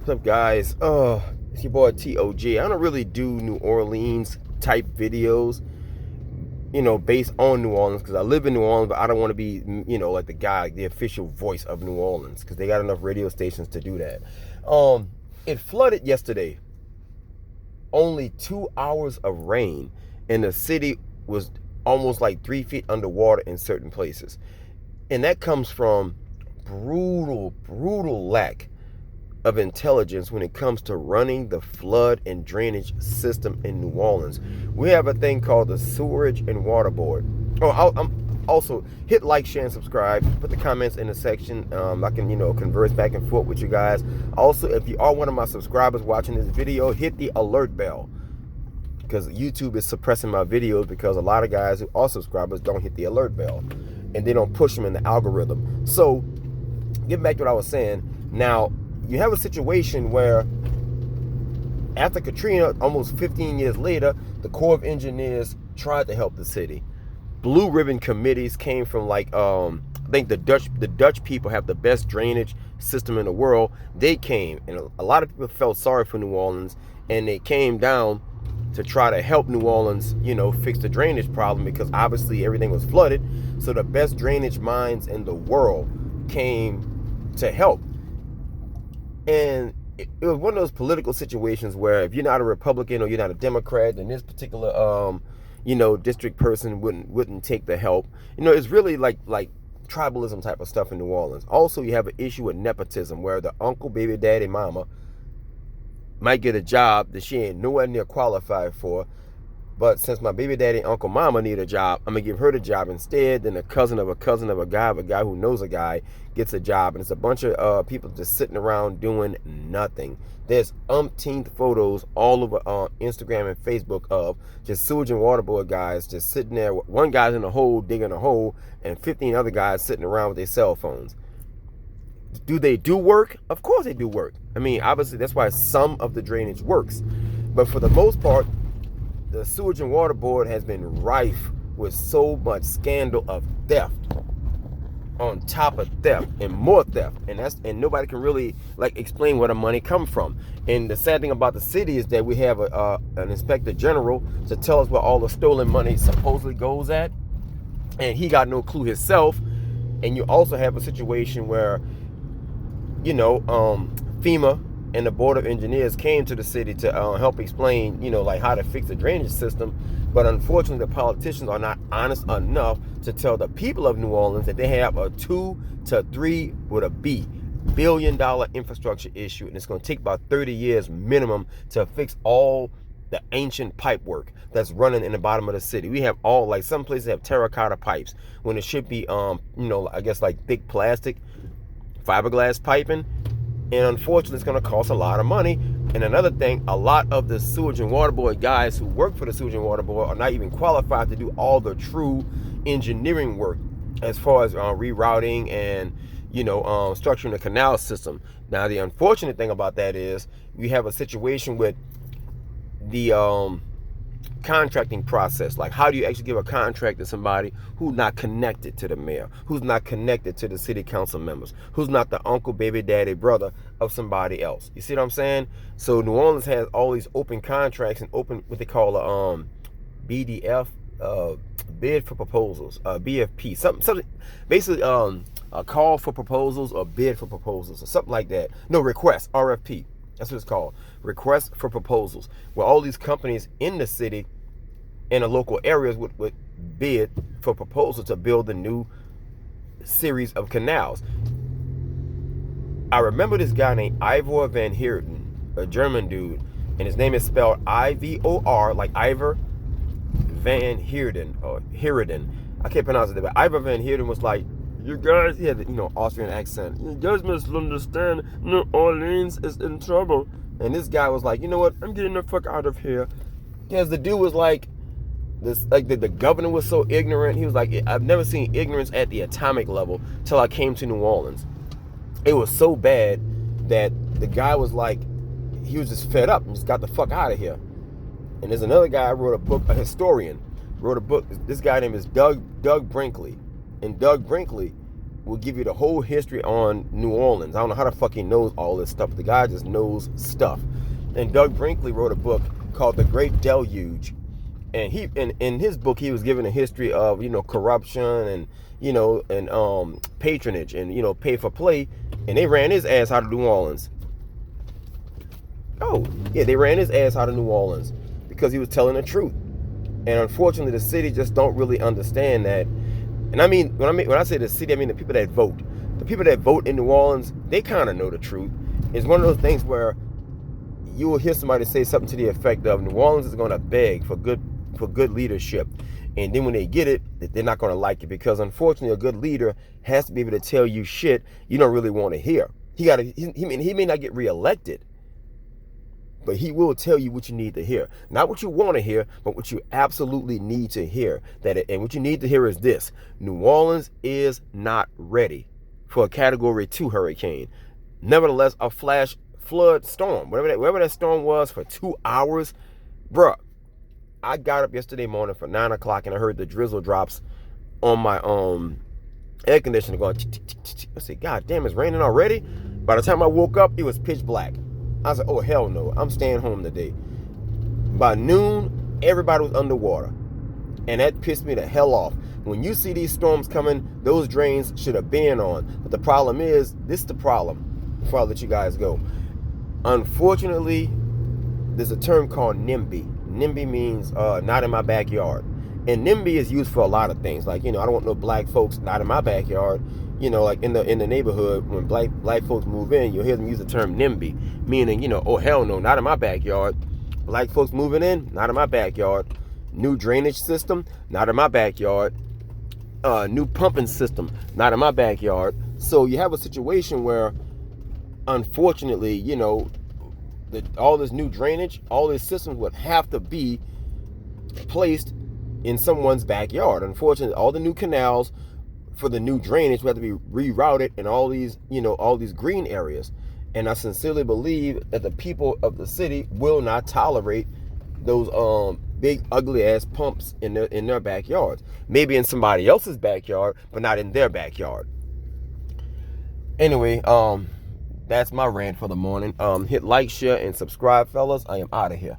What's up, guys? It's your boy TOG. I don't really do New Orleans type videos, based on New Orleans, because I live in New Orleans, but I don't want to be, like the official voice of New Orleans, because they got enough radio stations to do that. It flooded yesterday. Only 2 hours of rain, and the city was almost like 3 feet underwater in certain places. And that comes from brutal lack of intelligence when it comes to running the flood and drainage system in New Orleans. We have a thing called the Sewage and Water Board. I'm also hit like, share, and subscribe. Put the comments in the section. I can converse back and forth with you guys. Also, if you are one of my subscribers watching this video, hit the alert bell, because YouTube is suppressing my videos because a lot of guys who are subscribers don't hit the alert bell, and they don't push them in the algorithm. So getting back to what I was saying, now you have a situation where after Katrina, almost 15 years later, the Corps of Engineers tried to help the city. Blue ribbon committees came from I think the Dutch people have the best drainage system in the world. They came, and a lot of people felt sorry for New Orleans, and they came down to try to help New Orleans, fix the drainage problem, because obviously everything was flooded. So the best drainage minds in the world came to help. And it was one of those political situations where if you're not a Republican or you're not a Democrat, then this particular district person wouldn't take the help. It's really like tribalism type of stuff in New Orleans. Also, you have an issue with nepotism, where the uncle, baby daddy, mama might get a job that she ain't nowhere near qualified for. But since my baby daddy and uncle mama need a job, I'm going to give her the job instead. Then a cousin of a guy who knows a guy gets a job. And it's a bunch of people just sitting around doing nothing. There's umpteenth photos all over Instagram and Facebook of just sewage and water board guys just sitting there. One guy's in a hole, digging a hole, and 15 other guys sitting around with their cell phones. Do they do work? Of course they do work. I mean, obviously, that's why some of the drainage works. But for the most part, the Sewage and Water Board has been rife with so much scandal of theft on top of theft and more theft, and nobody can really explain where the money comes from. And the sad thing about the city is that we have an inspector general to tell us where all the stolen money supposedly goes at, and he got no clue himself. And you also have a situation where FEMA and the Board of Engineers came to the city to help explain, how to fix the drainage system. But unfortunately, the politicians are not honest enough to tell the people of New Orleans that they have a $2 to $3 billion infrastructure issue, and it's going to take about 30 years minimum to fix all the ancient pipe work that's running in the bottom of the city. We have some places have terracotta pipes when it should be, I guess thick plastic, fiberglass piping. And unfortunately, it's going to cost a lot of money. And another thing, a lot of the Sewage and Water Board guys who work for the Sewage and Water Board are not even qualified to do all the true engineering work as far as rerouting and, structuring the canal system. Now, the unfortunate thing about that is we have a situation with the contracting process. Like, how do you actually give a contract to somebody who's not connected to the mayor, who's not connected to the city council members, who's not the uncle, baby daddy, brother of somebody else? You see what I'm saying? So New Orleans has all these open contracts and open what they call a BDF, bid for proposals, BFP, something basically a call for proposals or bid for proposals or something like that. No, request, RFP. That's what it's called. Request for proposals, where all these companies in the city and the local areas would bid for proposals to build a new series of canals. I remember this guy named Ivor Van Heerden, a German dude, and his name is spelled IVOR, like Ivor Van Heerden, or Heerden. I can't pronounce it, but Ivor Van Heerden was like, you guys, he had the Austrian accent. You guys must understand, New Orleans is in trouble. And this guy was like, you know what? I'm getting the fuck out of here. Because the dude was like, the governor was so ignorant. He was like, I've never seen ignorance at the atomic level till I came to New Orleans. It was so bad that the guy was like, he was just fed up and just got the fuck out of here. And there's another guy who wrote a book, a historian, wrote a book. This guy named is Doug Brinkley. And Doug Brinkley will give you the whole history on New Orleans. I don't know how the fuck he knows all this stuff. The guy just knows stuff. And Doug Brinkley wrote a book called The Great Deluge. And he, in his book, he was given a history of, corruption and, patronage and, pay for play. And they ran his ass out of New Orleans. Oh, yeah, they ran his ass out of New Orleans because he was telling the truth. And unfortunately, the city just don't really understand that. And I mean, when I say the city, I mean the people that vote. The people that vote in New Orleans, they kind of know the truth. It's one of those things where you will hear somebody say something to the effect of New Orleans is going to beg for good leadership. And then when they get it, they're not going to like it, because unfortunately, a good leader has to be able to tell you shit you don't really want to hear. He may not get reelected, but he will tell you what you need to hear. Not what you want to hear, but what you absolutely need to hear. And what you need to hear is this: New Orleans is not ready for a Category 2 hurricane. Nevertheless, a flash flood storm, whatever that storm was, for 2 hours, bruh. I got up yesterday morning for 9 o'clock and I heard the drizzle drops on my air conditioner going. I said, God damn, it's raining already? By the time I woke up, it was pitch black. I said, oh, hell no, I'm staying home today. By noon, everybody was underwater. And that pissed me the hell off. When you see these storms coming, those drains should have been on. But the problem is, this is the problem, before I let you guys go. Unfortunately, there's a term called NIMBY. NIMBY means not in my backyard. And NIMBY is used for a lot of things. Like, I don't want no black folks not in my backyard. Like in the neighborhood, when black folks move in, you'll hear them use the term NIMBY, meaning, oh, hell no, not in my backyard. Black folks moving in, not in my backyard. New drainage system, not in my backyard. New pumping system, not in my backyard. So you have a situation where, unfortunately, all this new drainage, all these systems would have to be placed in someone's backyard. Unfortunately, all the new canals for the new drainage would have to be rerouted in all these green areas. And I sincerely believe that the people of the city will not tolerate those big ugly ass pumps in their backyards. Maybe in somebody else's backyard, but not in their backyard. Anyway, that's my rant for the morning. Hit like, share, and subscribe, fellas. I am out of here.